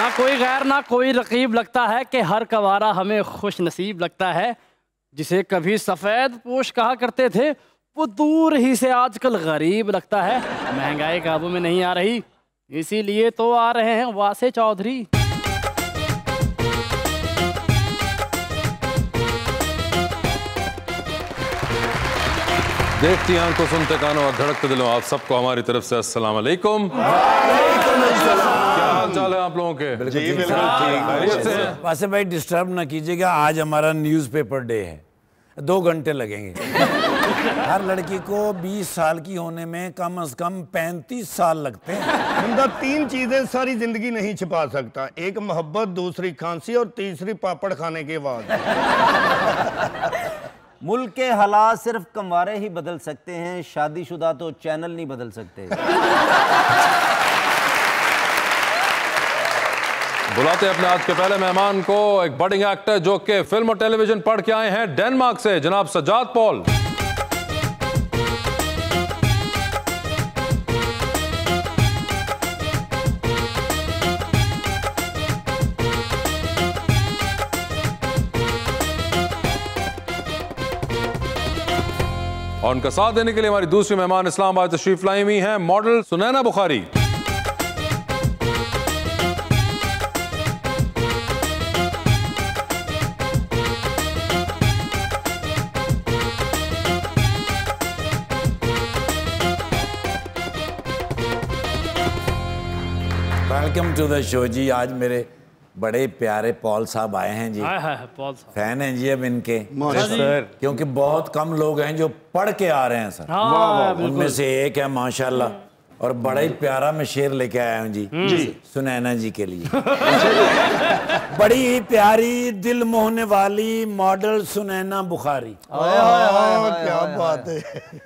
ना कोई गैर ना कोई रकीब लगता है कि हर कवारा हमें खुश नसीब लगता है। जिसे कभी सफ़ेद पोश कहा करते थे वो दूर ही से आजकल गरीब लगता है। महंगाई काबू में नहीं आ रही, इसीलिए तो आ रहे हैं वासे चौधरी। देखती आंखों, सुनते कानों और धड़कते दिलों, आप सबको हमारी तरफ से अस्सलाम वालेकुम। क्या हाल चाल है आप लोगों के? जी बिल्कुल ठीक। वासे भाई डिस्टर्ब ना कीजिएगा, आज हमारा न्यूज़पेपर डे है, 2 घंटे लगेंगे। हर लड़की को 20 साल की होने में कम से कम 35 साल लगते हैं। बंदा 3 चीजें सारी जिंदगी नहीं छिपा सकता, एक मोहब्बत, दूसरी खांसी और तीसरी पापड़ खाने के बाद। मुल्क के हालात सिर्फ कमवारे ही बदल सकते हैं, शादीशुदा तो चैनल नहीं बदल सकते। बुलाते हैं अपने आज के पहले मेहमान को, एक बडिंग एक्टर जो कि फिल्म और टेलीविजन पढ़ के आए हैं डेनमार्क से, जनाब सज्जाद पॉल। और उनका साथ देने के लिए हमारी दूसरी मेहमान इस्लामाबाद तशरीफ लाई हुई हैं model Sunaina Bukhari. Welcome to the show जी। आज मेरे बड़े प्यारे पॉल साहब आए हैं जी। पॉल साहब फैन हैं जी अब इनके सर, क्योंकि बहुत कम लोग हैं जो पढ़ के आ रहे हैं सर। उनमें से एक है माशाल्लाह, और बड़ा ही प्यारा मैं शेर लेके आया हूँ जी सुनैना जी के लिए। बड़ी ही प्यारी दिल मोहने वाली मॉडल सुनैना बुखारी। क्या बात है।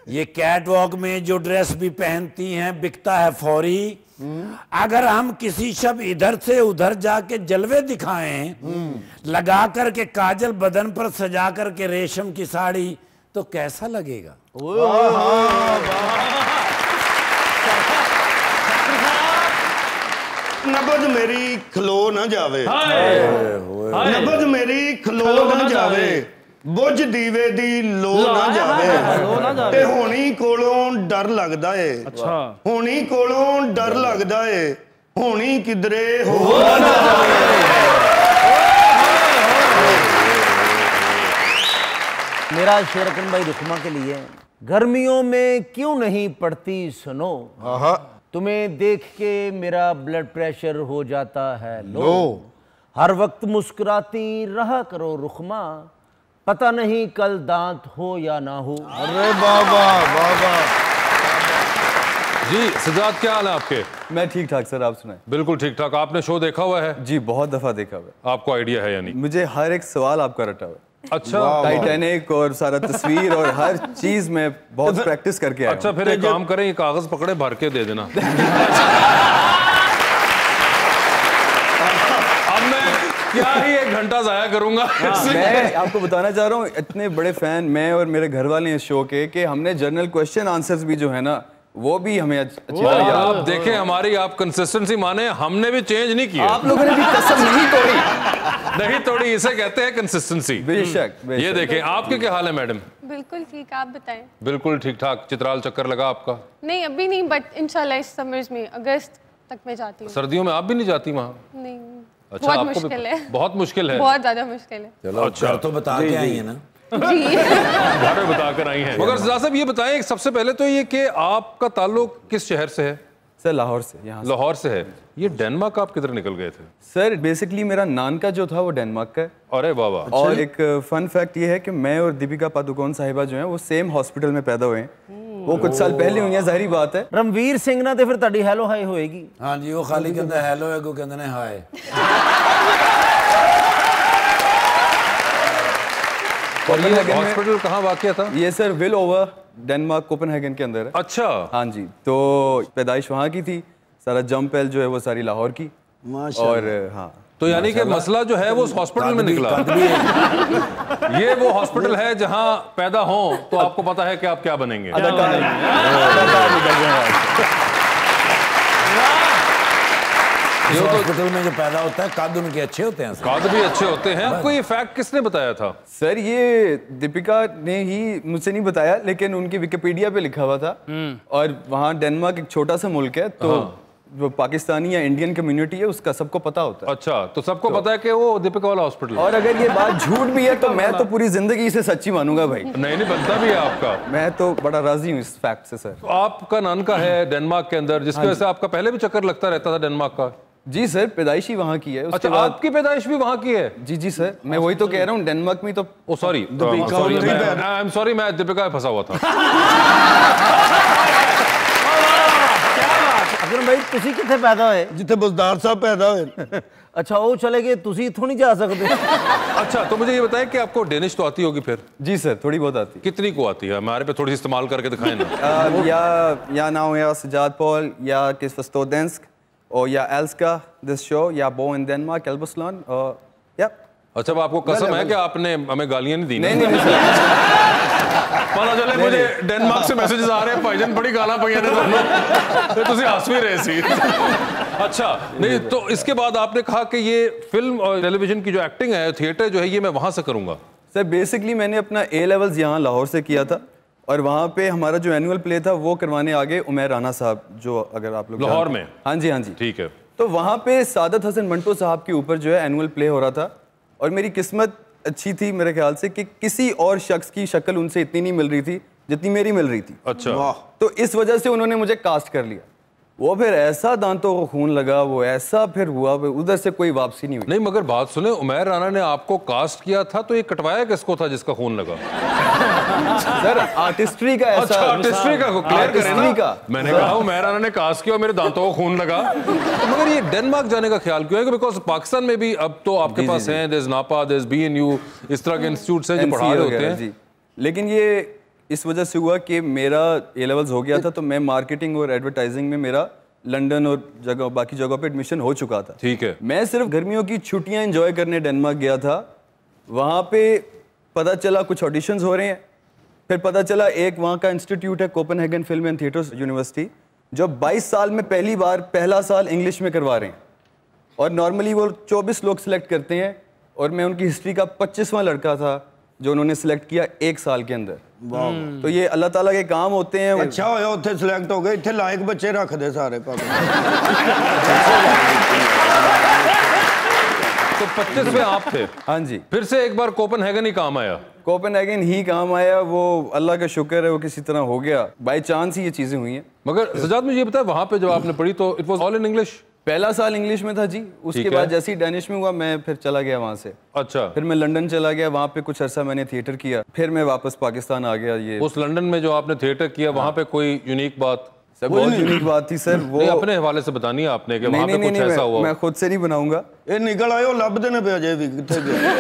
ये कैट वॉक में जो ड्रेस भी पहनती हैं बिकता है फौरी। अगर हम किसी शब इधर से उधर जाके जलवे दिखाएं, लगा करके काजल बदन पर सजा करके रेशम की साड़ी, तो कैसा लगेगा? नबज मेरी खलो न जावे, नबज मेरी खलो न जावे, बुझ दीवे दी लो ना जावे, ते होनी कोलों डर लगदा है। अच्छा, होनी कोलों डर लगदा है, होनी किधरे हो ना जावे। मेरा शेर अकरम भाई रुखमा के लिए, गर्मियों में क्यों नहीं पड़ती स्नो, तुम्हें देख के मेरा ब्लड प्रेशर हो जाता है लो, हर वक्त मुस्कुराती रहा करो रुखमा, पता नहीं कल दांत हो या ना हो। अरे बाबा बाबा जी सज्जाद, क्या हाल है आपके? मैं ठीक ठाक सर, आप सुनाएं। बिल्कुल ठीक ठाक। आपने शो देखा हुआ है? जी बहुत दफा देखा हुआ है। आपको आइडिया है यानी? मुझे हर एक सवाल आपका रटा हुआ है। अच्छा, टाइटैनिक और सारा तस्वीर और हर चीज में बहुत प्रैक्टिस करके आया। अच्छा, फिर एक काम करें, ये कागज पकड़े भर के दे देना। अब मैं क्या ही 1 घंटा जाया करूंगा। मैं आपको बताना चाह रहा हूँ, इतने बड़े फैन मैं और मेरे घर वाले इस शो के कि हमने जनरल क्वेश्चन आंसर्स भी जो है ना वो भी हमें अच्छी तरह याद। आप देखें हमारी, आप कंसिस्टेंसी माने, हमने भी चेंज नहीं किया। आप लोगों ने भी कसम नहीं तोड़ी। नहीं तोड़ी, इसे कहते हैं कंसिस्टेंसी। बेशक। ये देखें, आपके क्या हाल है मैडम? बिल्कुल ठीक, आप बताएं। बिल्कुल ठीक ठाक। चित्राल चक्कर लगा आपका? नहीं अभी नहीं, बट इंशाल्लाह इस समर्स में अगस्त तक मैं जाती हूँ। सर्दियों में आप भी नहीं जाती वहाँ? नहीं, अच्छा, बहुत आपको मुश्किल है। बहुत मुश्किल है, बहुत ज्यादा मुश्किल है। चलो अच्छा तो बता के आई है ना जी। बताकर आई हैं। मगर सज्जाद साहब ये बताएं सबसे पहले तो ये कि आपका ताल्लुक किस शहर से है? सर लाहौर से। यहाँ लाहौर से है। ये डेनमार्क आप किधर निकल गए थे? सर बेसिकली मेरा नानका जो था वो डेनमार्क का है। अरे बाबा। और एक फन फैक्ट ये है कि मैं और दीपिका पादुकोण साहिबा जो हैं वो सेम हॉस्पिटल में पैदा हुए हैं। वो कुछ साल पहले हुई हैं, जाहिर बात है। रणवीर सिंह ना तो फिर ताड़ी हेलो हाय होएगी। हाँ जी, वो खाली कहता है हेलो है, को कहते हैं हाय। और ये हॉस्पिटल कहाँ वाक़या था? ये sir will over Denmark Copenhagen के अंदर है। अच्छा। हाँ जी, तो पैदाइश वहाँ की थी, सारा जंप पहल जो है वो सारी लाहौर की। और हाँ, तो यानी कि मसला जो है वो उस हॉस्पिटल में निकला। ये वो हॉस्पिटल है जहाँ पैदा हो तो आपको पता है कि आप क्या बनेंगे। इस हॉस्पिटल में जो पैदा होता है कद उनके अच्छे होते हैं। कद भी अच्छे होते हैं। आपको ये फैक्ट किसने बताया था? सर ये दीपिका ने ही मुझसे नहीं बताया, लेकिन उनकी विकिपीडिया पे लिखा हुआ था। और वहाँ डेनमार्क एक छोटा सा मुल्क है, तो जो पाकिस्तानी या इंडियन कम्युनिटी है उसका सबको पता होता है। अच्छा, तो सबको पता है कि वो दीपिका वाला हॉस्पिटल है। और अगर ये बात झूठ भी है तो मैं तो पूरी जिंदगी इसे सच्ची मानूंगा भाई। नहीं बनता भी है आपका। मैं तो बड़ा राजी हूँ इस फैक्ट से सर। तो आपका नानका है डेनमार्क के अंदर, जिसकी वजह से आपका पहले भी चक्कर लगता रहता था डेनमार्क का। जी सर, पैदाइश ही वहाँ की है। अच्छा, आपकी पैदाइश भी वहाँ की है? जी सर, मैं वही तो कह रहा हूँ, डेनमार्क में तो। ओ सॉरी, आई एम सॉरी, मैं दीपिका में फंसा हुआ था। अगर भाई तुसी किथे पैदा होए? जिथे बुजदार साहब पैदा होए। अच्छा, वो चले गए, तुसी इथों नहीं जा सकते? अच्छा, तो मुझे ये बताएं कि आपको डेनिश तो आती होगी फिर? जी सर, थोड़ी बहुत आती है। कितनी को आती है? हमारे पे थोड़ी सी इस्तेमाल करके दिखाएं ना। Ja nou ja Sajad Paul, ja ik is verstår dansk och jag älskar this show. Jag bor i Danmark, Elbersland och ja. अच्छा, अब आपको कसम है कि आपने हमें गालियां नहीं दी? नहीं सर। पता चले मुझे डेनमार्क से मैसेजेस आ रहे हैं, भाईजान बड़ी गालां पईयां ने तुहानू, तुसी हंस भी रहे सी। अच्छा, नहीं तो इसके बाद आपने कहा कि ये फिल्म और टेलीविजन की जो एक्टिंग है, थिएटर जो है, ये मैं वहां से करूंगा। सर बेसिकली मैंने अपना A लेवल्स यहाँ लाहौर से किया था, और वहाँ पे हमारा जो एनुअल प्ले था वो करवाने आ गए उमैर राना साहब, जो अगर आप लोग लाहौर में। हाँ जी ठीक है। तो वहाँ पे सादत हसन मंटो साहब के ऊपर जो है एनुअल प्ले हो रहा था, और मेरी किस्मत अच्छी थी मेरे ख्याल से कि किसी और शख्स की शक्ल उनसे इतनी नहीं मिल रही थी जितनी मेरी मिल रही थी। अच्छा, तो इस वजह से उन्होंने मुझे कास्ट कर लिया। वो फिर ऐसा दांतों को खून लगा, वो ऐसा फिर हुआ, उधर से कोई वापसी नहीं हुई। नहीं, मगर बात सुने, उमैर राना ने आपको कास्ट किया था तो ये कटवाया किसको था जिसका खून लगा? सर आर्टिस्ट्री का ऐसा। अच्छा, आर्टिस्ट्री का क्लियर करें ना। का मैंने कहा उमैर राना ने कास्ट किया और मेरे दांतों को खून लगा। तो मगर ये डेनमार्क जाने का ख्याल क्यों है? बिकॉज पाकिस्तान में भी अब तो आपके पास हैं, देयर इज नापा, देयर इज BNU, इस तरह के इंस्टीट्यूट्स हैं जो पढ़ा रहे होते हैं। लेकिन ये इस वजह से हुआ कि मेरा A लेवल्स हो गया था, तो मैं मार्केटिंग और एडवर्टाइजिंग में मेरा लंदन और बाकी जगहों पे एडमिशन हो चुका था। ठीक है। मैं सिर्फ गर्मियों की छुट्टियां एंजॉय करने डेनमार्क गया था। वहाँ पे पता चला कुछ ऑडिशंस हो रहे हैं, फिर पता चला एक वहाँ का इंस्टीट्यूट है Copenhagen film and theatre university, जो 22 साल में पहली बार पहला साल इंग्लिश में करवा रहे हैं, और नॉर्मली वो 24 लोग सिलेक्ट करते हैं, और मैं उनकी हिस्ट्री का 25वां लड़का था जो उन्होंने सिलेक्ट किया 1 साल के अंदर। तो ये अल्लाह ताला के काम होते हैं। अच्छा होया उत्थे सिलेक्ट हो गए, इत्थे लायक बच्चे रख दे सारे। तो 25 में आप थे? हाँ जी। फिर से एक बार कोपेनहेगन ही काम आया? कोपेनहेगन ही काम आया, वो अल्लाह का शुक्र है, वो किसी तरह हो गया, बाय चांस ही ये चीजें हुई हैं। मगर सजाद मुझे ये बताया, वहां पे जब आपने पढ़ी तो it was all in English? पहला साल इंग्लिश में था जी, उसके बाद जैसे ही डेनिश में हुआ मैं फिर चला गया वहाँ से। अच्छा, फिर मैं लंदन चला गया, वहाँ पे कुछ अरसा मैंने थिएटर किया, फिर मैं वापस पाकिस्तान आ गया। ये उस लंदन में जो आपने थिएटर किया, वहाँ पे कोई यूनिक बात? सर बहुत यूनिक बात थी सर। वो अपने हवाले से बतानी है आपने कि वहाँ पे कुछ ऐसा हुआ? मैं खुद से नहीं बनाऊंगा। ये निकल आयो लभदे ने पे अजय भी किथे गया।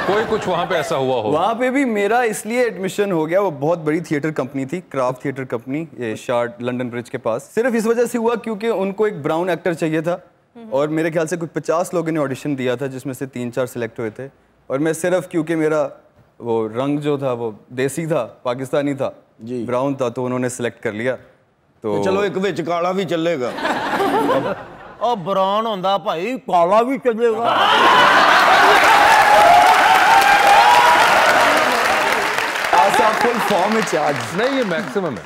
कोई कुछ वहाँ पे ऐसा हुआ हो? वहाँ पे भी मेरा इसलिए एडमिशन हो गया, वो बहुत बड़ी थिएटर कंपनी थी, क्राफ्ट थिएटर कंपनी, ये शार्ट लंदन ब्रिज के पास। सिर्फ इस वजह से हुआ क्योंकि उनको एक ब्राउन एक्टर चाहिए था, और मेरे ख्याल से कुछ 50 लोगों ने ऑडिशन दिया था, जिसमें से 3-4 सिलेक्ट हुए थे, और मैं सिर्फ क्योंकि मेरा वो रंग जो था वो देसी था, पाकिस्तानी था, ब्राउन था, तो उन्होंने सिलेक्ट कर लिया। तो चलो एक विच काला भी चलेगा। और ब्राउन होंदा भाई, काला भी चलेगा। फुल फॉर्म में चार्ज नहीं, ये मैक्सिमम है।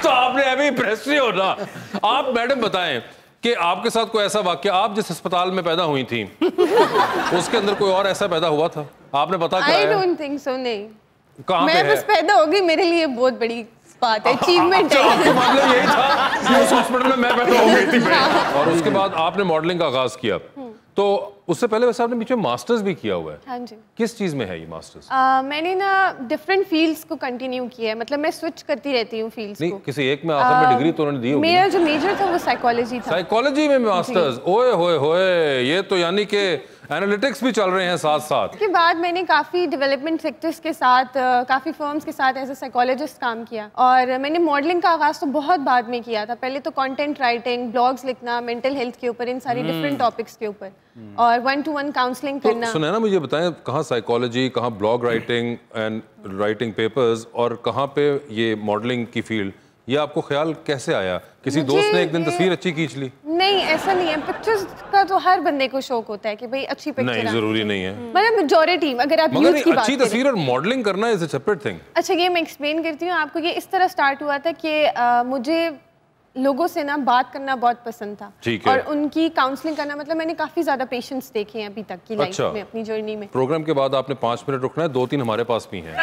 तो आपने अभी इम्प्रेस नहीं होना। आप मैडम बताएं कि आपके साथ कोई ऐसा वाकया, आप जिस अस्पताल में पैदा हुई थी उसके अंदर कोई और ऐसा पैदा हुआ था? आपने पता क्या है? I don't think so, नहीं। कहाँ पे मैं है? बस पैदा हो गई, मेरे लिए बहुत बड़ी बात है, अचीवमेंट है। आपका मतलब यही था कि उस हॉस्पिटल में मैं पैदा हो गई थी। और उसके बाद आपने मॉडलिंग का आगाज किया, तो उससे पहले वैसे आपने बीच में मास्टर्स भी किया हुआ है। हाँ जी। किस चीज में है ये मास्टर्स? मैंने ना डिफरेंट फील्ड्स को कंटिन्यू किया है, मतलब मैं स्विच करती रहती हूँ फील्ड्स नहीं, को। किसी एक में आखिर में डिग्री तो उन्होंने दी होगी। मेरा जो मेजर था वो साइकोलॉजी था। साइकोलॉजी में मास्टर्स? ओए होए होए, ये तो यानी कि एनालिटिक्स भी चल रहे हैं साथ साथ। उसके बाद मैंने काफ़ी डेवलपमेंट सेक्टर्स के साथ, काफ़ी फर्म्स के साथ एज ए साइकोलॉजिस्ट काम किया, और मैंने मॉडलिंग का आगाज़ तो बहुत बाद में किया था। पहले तो कंटेंट राइटिंग, ब्लॉग्स लिखना, मेंटल हेल्थ के ऊपर, इन सारी डिफरेंट टॉपिक्स के ऊपर, और 1-to-1 काउंसलिंग करना। तो सुना ना, मुझे बताएं कहाँ साइकोलॉजी, कहाँ blog writing and writing papers, और कहाँ पे ये मॉडलिंग की फील्ड, ये आपको ख्याल कैसे आया? किसी दोस्त ने एक दिन तस्वीर अच्छी खींच ली? ऐसा नहीं है, पिक्चर्स का तो हर बंदे को शौक होता है कि भाई अच्छी पिक्चर नहीं, जरूरी नहीं है। मतलब मेजॉरिटी, अगर आप मगर यूथ की बात अच्छी करें। तस्वीर और मॉडलिंग करना इज अ सेपरेट थिंग। अच्छा, ये मैं एक्सप्लेन करती हूँ आपको। ये इस तरह स्टार्ट हुआ था कि मुझे लोगों से ना बात करना बहुत पसंद था, ठीक है। और उनकी काउंसलिंग करना, मतलब मैंने काफी ज्यादा पेशेंट्स देखे हैं अभी तक की लाइफ अच्छा। में, अपनी जर्नी में। प्रोग्राम के बाद आपने 5 मिनट रुकना है, 2-3 हमारे पास भी हैं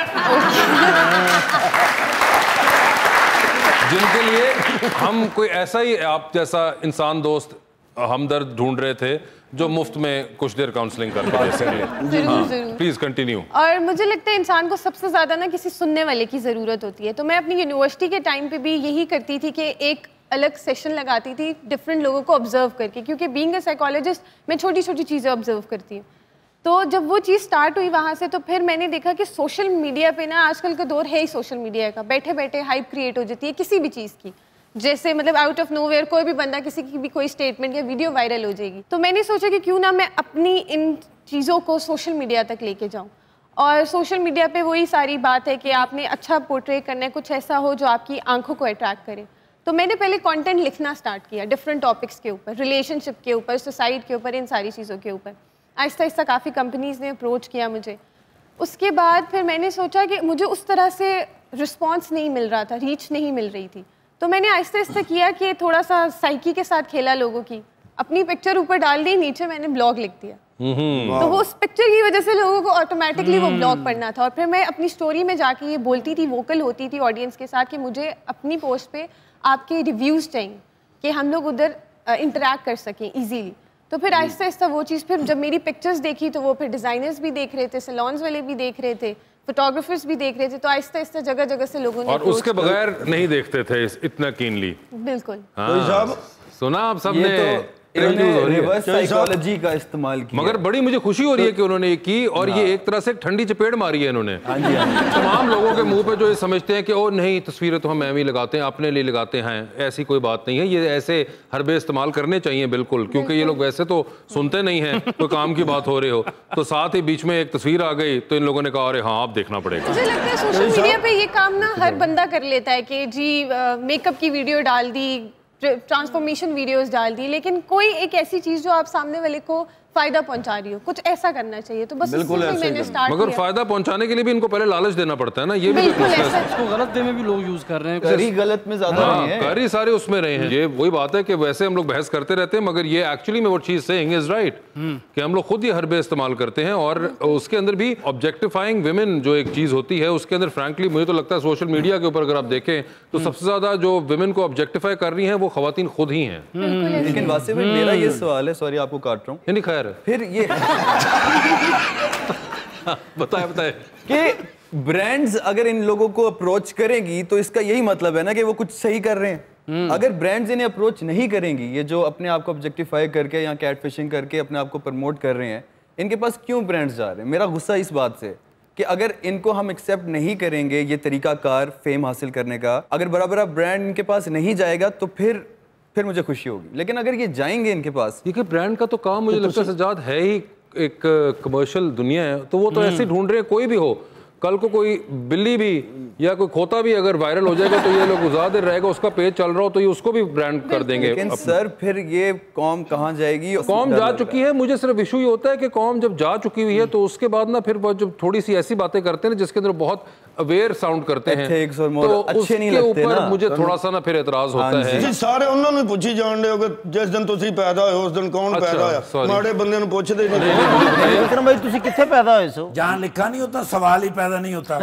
जिनके लिए हम कोई ऐसा ही आप जैसा इंसान दोस्त हमदर्द ढूंढ रहे थे जो मुफ्त में कुछ देर काउंसलिंग कर पाए। जरूर जरूर। Please continue. और मुझे लगता है इंसान को सबसे ज्यादा ना किसी सुनने वाले की जरूरत होती है। तो मैं अपनी यूनिवर्सिटी के टाइम पे भी यही करती थी कि एक अलग सेशन लगाती थी डिफरेंट लोगों को ऑब्जर्व करके, क्योंकि बीइंग अ साइकोलॉजिस्ट मैं छोटी छोटी चीज़ें ऑब्जर्व करती हूँ। तो जब वो चीज़ स्टार्ट हुई वहाँ से, तो फिर मैंने देखा कि सोशल मीडिया पे ना आजकल का दौर है ही सोशल मीडिया का, बैठे बैठे हाइप क्रिएट हो जाती है किसी भी चीज़ की। जैसे मतलब आउट ऑफ नोवेयर कोई भी बंदा, किसी की भी कोई स्टेटमेंट या वीडियो वायरल हो जाएगी। तो मैंने सोचा कि क्यों ना मैं अपनी इन चीज़ों को सोशल मीडिया तक लेके जाऊँ। और सोशल मीडिया पे वही सारी बात है कि आपने अच्छा पोर्ट्रे करना है, कुछ ऐसा हो जो आपकी आंखों को अट्रैक्ट करे। तो मैंने पहले कंटेंट लिखना स्टार्ट किया डिफरेंट टॉपिक्स के ऊपर, रिलेशनशिप के ऊपर, सोसाइटी के ऊपर, इन सारी चीज़ों के ऊपर। आहिस्ता आहिस्ता काफ़ी कंपनीज़ ने अप्रोच किया मुझे। उसके बाद फिर मैंने सोचा कि मुझे उस तरह से रिस्पॉन्स नहीं मिल रहा था, रीच नहीं मिल रही थी। तो मैंने आहिस्ता आहिस्ता किया कि थोड़ा सा साइकी के साथ खेला लोगों की, अपनी पिक्चर ऊपर डाल दी, नीचे मैंने ब्लॉग लिख दिया। तो वो उस पिक्चर की वजह से लोगों को ऑटोमेटिकली वो ब्लॉग पढ़ना था। और फिर मैं अपनी स्टोरी में जाके ये बोलती थी, वोकल होती थी ऑडियंस के साथ कि मुझे अपनी पोस्ट पे आपके रिव्यूज़ चाहिए कि हम लोग उधर इंटरेक्ट कर सकें इजीली। तो फिर आहिस्ता आहिस्ता वो चीज़, फिर जब मेरी पिक्चर्स देखी तो वो फिर डिज़ाइनर्स भी देख रहे थे, सैलून्स वाले भी देख रहे थे, फोटोग्राफर्स भी देख रहे थे। तो आहिस्ता आहिस्ता जगह जगह से लोगों ने और उसके बगैर नहीं देखते थे इतना कीनली। बिल्कुल। हाँ, सुना आप सबने रिवर्स साइकोलॉजी का इस्तेमाल किया। मगर बड़ी मुझे खुशी हो रही है कि उन्होंने ये की, और ये एक तरह से ठंडी चपेट मारी है इन्होंने तमाम लोगों के मुंह पे जो ये समझते हैं कि ओ नहीं, तस्वीरें तो हम एम ही लगाते हैं, अपने लिए लगाते हैं, ऐसी कोई बात नहीं है। ये ऐसे हरबे इस्तेमाल करने चाहिए बिल्कुल, क्योंकि ये लोग वैसे तो सुनते नहीं हैं, कोई काम की बात हो रही हो तो साथ ही बीच में एक तस्वीर आ गई तो इन लोगों ने कहा अरे हाँ आप देखना पड़ेगा। मुझे लगता है सोशल मीडिया पे ये काम ना हर बंदा कर लेता है कि जी मेकअप की वीडियो डाल दी, ट्रांसफॉर्मेशन वीडियोस डाल दी, लेकिन कोई एक ऐसी चीज जो आप सामने वाले को फायदा पहुंचा रही हो, कुछ ऐसा करना चाहिए। तो बस इससे मैंने स्टार्ट किया। मगर फायदा पहुंचाने के लिए भी इनको पहले लालच देना पड़ता है ना, ये भी बिल्कुल ऐसा। इसको गलत वे में भी लोग यूज कर रहे हैं। करी गलत में ज्यादा नहीं है, करी सारे उसमें रहे हैं। ये वही बात है कि वैसे हम लोग बहस करते रहते हैं, मगर ये एक्चुअली में what she is saying is right कि हम लोग खुद ये हरबे इस्तेमाल करते हैं। और उसके अंदर भी ऑब्जेक्टिफाइंग विमेन जो एक चीज होती है, उसके अंदर फ्रैंकली मुझे तो लगता है सोशल मीडिया के ऊपर अगर आप देखें तो सबसे ज्यादा जो विमेन को ऑब्जेक्टिफाई कर रही हैं वो खवातीन खुद ही हैं। लेकिन वासिफ भाई मेरा ये सवाल है, सॉरी आपको काट रहा हूँ, यानी खैर फिर ये बताए कि ब्रांड्स अगर इन लोगों को अप्रोच करेंगी तो इसका यही मतलब है ना कि वो कुछ सही कर रहे हैं। अगर ब्रांड्स इन्हें अप्रोच नहीं करेंगी, ये जो अपने आप को ऑब्जेक्टिफाई करके या कैट फिशिंग करके अपने आप को प्रमोट कर रहे हैं, इनके पास क्यों ब्रांड्स जा रहे हैं? मेरा गुस्सा इस बात से कि अगर इनको हम एक्सेप्ट नहीं करेंगे ये तरीकाकार फेम हासिल करने का, अगर बराबर ब्रांड इनके पास नहीं जाएगा तो फिर मुझे खुशी होगी। लेकिन अगर ये जाएंगे इनके पास, देखिए ब्रांड का तो काम मुझे लगता है सजाद है ही एक कमर्शियल दुनिया है, तो वो तो ऐसे ढूंढ रहे हैं। कोई भी हो, कल को कोई बिल्ली भी या कोई खोता भी अगर वायरल हो जाएगा तो ये लोग ज़्यादा देर रहेगा, उसका पेज चल रहा हो तो ये उसको भी ब्रांड कर देंगे। लेकिन सर फिर ये कौम कहाँ जाएगी? कौम जा चुकी है। मुझे सिर्फ इशू ये होता है कि कौम जब जा चुकी हुई है तो उसके बाद ना फिर वो जब थोड़ी सी ऐसी बातें करते हैं जिसके अंदर बहुत अवेयर साउंड करते हैं तो अच्छे नहीं उसके लगते ऊपर ना। मुझे थोड़ा सा ना फिर एतराज होता है। जी सारे ਉਹਨਾਂ ਨੂੰ ਪੁੱਛੀ ਜਾਂਦੇ ਹੋ ਕਿ ਜਿਸ ਦਿਨ ਤੁਸੀਂ ਪੈਦਾ ਹੋਏ ਉਸ ਦਿਨ ਕੌਣ ਪੈਦਾ ਹੋਇਆ? ਮਾੜੇ ਬੰਦੇ ਨੂੰ ਪੁੱਛਦੇ ਨਹੀਂ। विक्रम भाई तुसी कित्थे पैदा होए सो? जहाँ लिखा नहीं होता सवाल ही पैदा नहीं होता।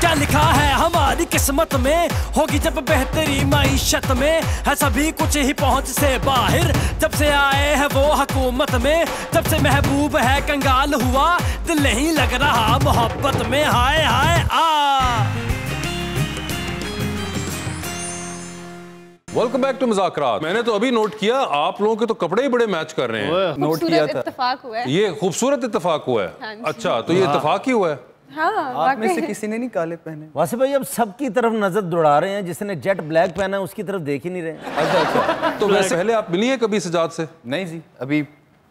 क्या लिखा है हमारी किस्मत में, होगी जब बेहतरी माइशत में, है सभी कुछ ही पहुंच से बाहर, जब से आए हैं वो हुकूमत में, जब से महबूब है कंगाल हुआ, दिल नहीं लग रहा मोहब्बत में, हाय हाय आ। Welcome back to Muzakarat. मैंने तो अभी नोट किया आप लोगों के तो कपड़े ही बड़े मैच कर रहे हैं। नोट किया था, इत्तेफाक हुआ है। ये खूबसूरत इत्तेफाक हुआ है। हाँ जी। अच्छा तो ये इत्तेफाक ही हुआ है। हाँ, आप में से किसी ने नहीं काले पहने? वासिफ भाई अब सबकी तरफ नजर दौड़ा रहे हैं, जिसने जेट ब्लैक पहना है उसकी तरफ देख ही नहीं रहे। अच्छा तो वैसे पहले आप मिली है कभी सजाद से? नहीं जी, अभी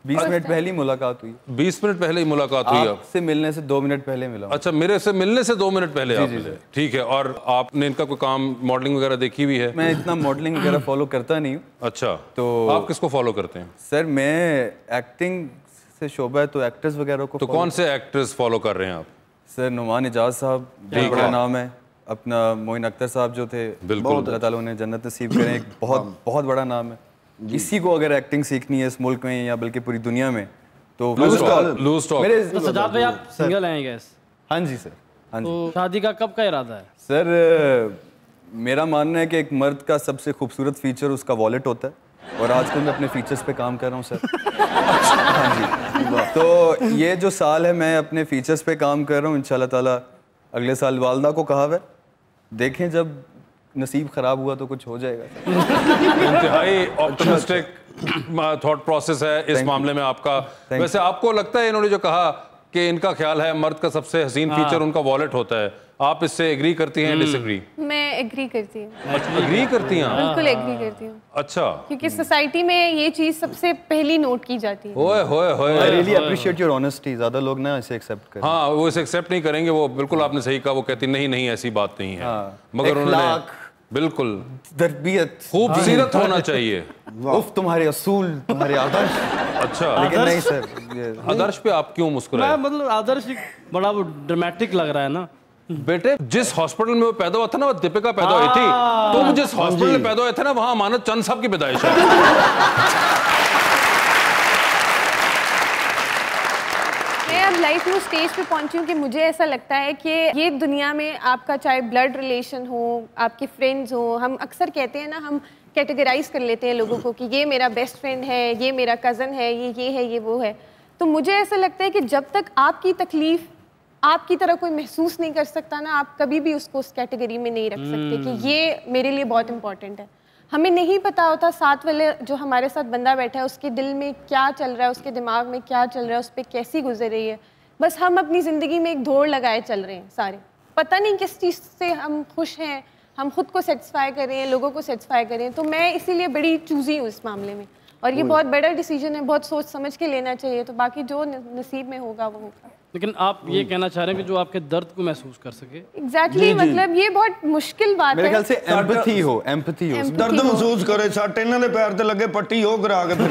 20 मिनट पहले ही मुलाकात हुई। 20 मिनट पहले ही मुलाकात हुई? आपसे मिलने से 2 मिनट पहले मिला। अच्छा, मेरे से मिलने से 2 मिनट पहले आप मिले। ठीक है। और आपने इनका कोई काम मॉडलिंग वगैरह देखी हुई है? मैं इतना मॉडलिंग वगैरह फॉलो करता नहीं हूँ। अच्छा, तो आप किसको फॉलो करते हैं? सर मैं एक्टिंग से शोभा है तो एक्टर्स वगैरह को। तो कौन से एक्टर्स फॉलो कर रहे हैं आप? सर नुमान इजाज साहब बहुत बड़ा नाम है, अपना मोइन अख्तर साहब जो थे, बिल्कुल अल्लाह ताला उन्हें जन्नत नसीब करें, एक बहुत बड़ा नाम है। इसी को अगर एक्टिंग सीखनी है इस मुल्क में या बल्कि पूरी दुनिया में तो लूज टॉक। तो सजाद भाई आप सिंगल हैं गैस? हाँ जी सर, हाँ जी। तो शादी का कब का इरादा है? सर मेरा मानना है कि एक मर्द का सबसे खूबसूरत फीचर उसका वॉलेट होता है और आजकल मैं अपने फीचर्स पे काम कर रहा हूँ सर। हाँ जी, तो ये जो साल है मैं अपने फीचर्स पे काम कर रहा हूँ। इंशाल्लाह ताला अगले साल वालदा को कहा है, देखें जब नसीब खराब हुआ तो कुछ हो जाएगा। इंतहाई ऑप्टिमिस्टिक थॉट प्रोसेस है इस मामले में आपका। वैसे आपको लगता है इन्होंने जो कहा कि इनका ख्याल है मर्द का सबसे हसीन फीचर उनका वॉलेट होता है, आप इससे एग्री करती हैं डिसएग्री? मैं एग्री करती हूँ। एग्री करती हैं? बिल्कुल एग्री करती हूँ। अच्छा, क्योंकि सोसाइटी में ये चीज सबसे पहली नोट की जाती है। ओए होए होए, I really appreciate your honesty. ज्यादा लोग ना इसे एक्सेप्ट करें। हाँ, वो इसे एक्सेप्ट नहीं करेंगे। वो बिल्कुल आपने सही कहा, वो कहती नहीं नहीं ऐसी बात नहीं है। मगर उन्होंने बिल्कुल तरबियत खूबसूरत होना चाहिए। उफ तुम्हारे असूल, तुम्हारे आदर्श। अच्छा, लेकिन नहीं सर, आदर्श पे आप क्यों मुस्कुराए? मतलब आदर्श बड़ा वो ड्रामेटिक लग रहा है ना। बेटे, जिस हॉस्पिटल में वो पैदा हुआ था ना, वो दीपिका पैदा हुई थी, तो वो जिस हॉस्पिटल में पैदा हुए थे ना, वहां अमानत चंद साहब की पैदाइश है। मैं अब लाइफ में स्टेज पे पहुंची हूँ कि मुझे ऐसा लगता है कि ये दुनिया में आपका चाहे ब्लड रिलेशन हो, आपके फ्रेंड्स हो, हम अक्सर कहते हैं ना, हम कैटेगराइज कर लेते हैं लोगों को कि ये मेरा बेस्ट फ्रेंड है, ये मेरा कज़न है, ये है, ये वो है। तो मुझे ऐसा लगता है कि जब तक आपकी तकलीफ आपकी तरह कोई महसूस नहीं कर सकता ना, आप कभी भी उसको उस कैटेगरी में नहीं रख सकते कि ये मेरे लिए बहुत इंपॉर्टेंट है। हमें नहीं पता होता साथ वाले जो हमारे साथ बंदा बैठा है उसके दिल में क्या चल रहा है, उसके दिमाग में क्या चल रहा है, उस पर कैसी गुजर रही है। बस हम अपनी ज़िंदगी में एक दौड़ लगाए चल रहे हैं सारे, पता नहीं किस चीज़ से हम खुश हैं, हम खुद को सेटिस्फाई कर रहे हैं, लोगों को सेटिस्फाई कर रहे हैं। तो मैं इसीलिए बड़ी चूज़ी हूँ इस मामले में, और ये बहुत बड़ा डिसीजन है, बहुत सोच समझ के लेना चाहिए। तो बाकी जो नसीब में होगा वो होगा। लेकिन आप ये कहना चाह रहे हैं कि जो आपके दर्द को महसूस कर सके। एग्जैक्टली, मतलब ये बहुत मुश्किल बात है। मेरे ख्याल से एम्पैथी हो, एम्पैथी हो, दर्द महसूस करे। सट इन्हां दे पैर ते लगे पट्टी हो करा के फिर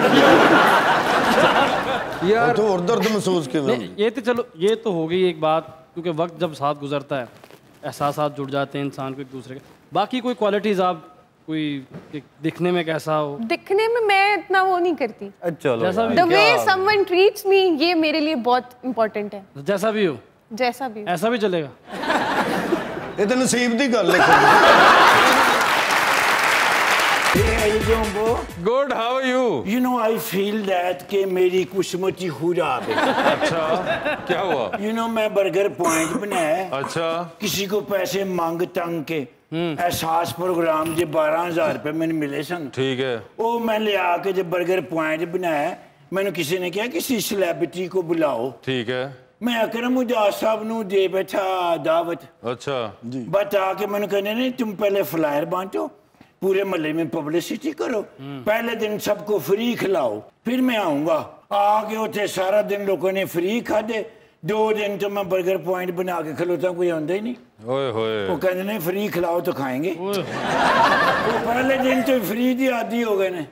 यार तो और दर्द महसूस क्यों? ये तो चलो, ये तो हो गई एक बात, क्योंकि वक्त जब साथ गुजरता है एहसास जुड़ जाते हैं इंसान को एक दूसरे के। बाकी कोई क्वालिटीज आप कोई दिखने में कैसा हो? दिखने में मैं इतना वो नहीं करती। चलो, the way someone treats me, ये मेरे लिए बहुत इंपॉर्टेंट है। जैसा भी हो, जैसा भी हो, ऐसा भी चलेगा। ये तो नसीब दी गल है। Good, how are you? You know, I feel that कि मेरी किस्मत खराब है। अच्छा, क्या हुआ? You know, मैं बर्गर पॉइंट बनाया। अच्छा, किसी को पैसे मांग तंग के एहसास प्रोग्राम जो 12,000 रुपए मैंने मिले सन, ठीक है, वो मैं ले आके जब बर्गर पॉइंट बनाया, मैंने किसी ने कहा किसी सेलिब्रिटी को बुलाओ। ठीक है, मैं अकरम उजाज साहब नू दे बैठा दावत। अच्छा जी, बता के मैंने कहने नहीं, तुम पहले फ्लायर बांटो, पूरे महल्ले में पब्लिसिटी करो, पहले दिन सबको फ्री खिलाओ, फिर मैं आऊंगा। आके उठे सारा दिन लोगों ने फ्री खाते, 2 दिन तो मैं बर्गर पॉइंट बना के खिलोता, कोई आंदा ही नहीं। ओए होए, वो कहते नहीं फ्री खिलाओ तो खाएंगे। वो पहले दिन तो फ्री दी आदि हो गए ने,